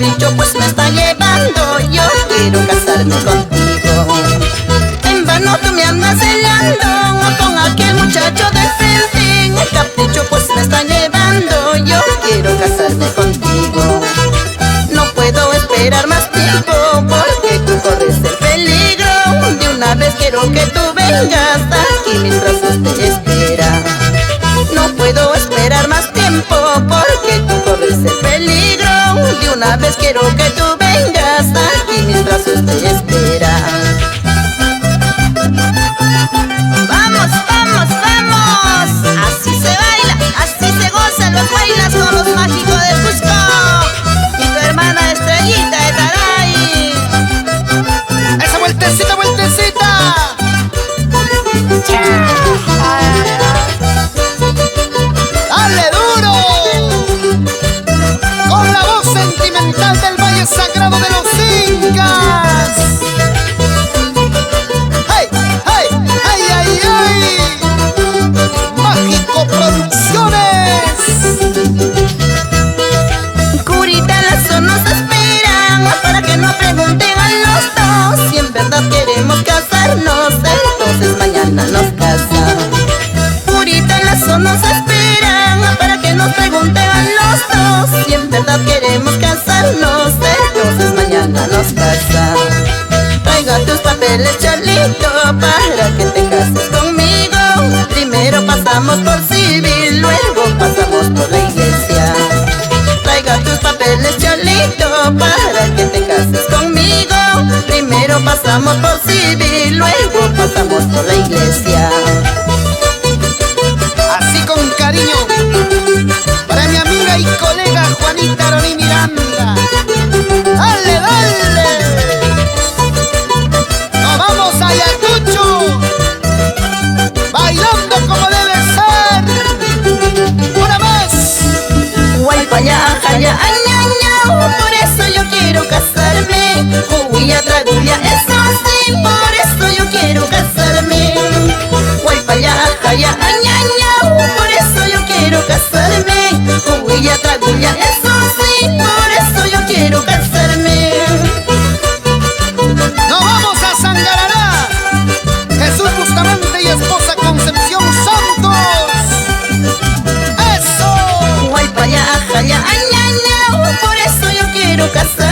capricho pues me está llevando. Yo quiero casarme contigo. En vano tú me andas celando con aquel muchacho de frente. El capricho pues me está llevando. Yo quiero casarme contigo. No puedo esperar más tiempo porque tú corres el peligro. De una vez quiero que tú vengas aquí, mis brazos te esperan. No puedo esperar más tiempo porque tú corres el peligro. De una vez quiero que tú vengas aquí, mis brazos te esperan. Vamos, vamos, vamos. Así se baila, así se gozan los bailas con los mágicos de Cusco. Y tu hermana Estrellita de Taray. ¡Esa vueltecita, vueltecita! ¡Dale duro! Con la voz sentimental del Valle Sagrado de los Incas. ¡Hey, hey, hey, hey, hey! Mágico Producciones. Curita Lazo nos esperan para que no pregunten a los dos si en verdad queremos casarnos. Entonces mañana nos casamos. Curita Lazo nos esperan para que nos pregunten a los dos si en verdad queremos casarnos. Entonces mañana nos casamos. Traiga tus papeles, Charlito, para que te cases conmigo. Primero pasamos por civil, luego pasamos por la iglesia. Traiga tus papeles, Charlito, para que te cases conmigo. Primero pasamos por civil, luego pasamos por la iglesia. Así con cariño, para mi amiga y colega Juanita Aroní Miranda. ¡Dale, dale! ¡Nos vamos a Ayacucho! ¡Bailando como debe ser! ¡Una más! Guaypaya, jaya, añañao, por eso yo quiero casarme. Juguilla, tragulla, eso sí, por eso yo quiero casarme. Guaypaya, jaya, añañao, por eso yo quiero casarme. Juguilla, tragulla, eso sí, por eso yo quiero casarme. ¡Nos vamos a Sangarará! Jesús Bustamante y esposa Concepción Santos. ¡Eso! Guaypaya, jaya, añañao, por eso yo quiero casarme.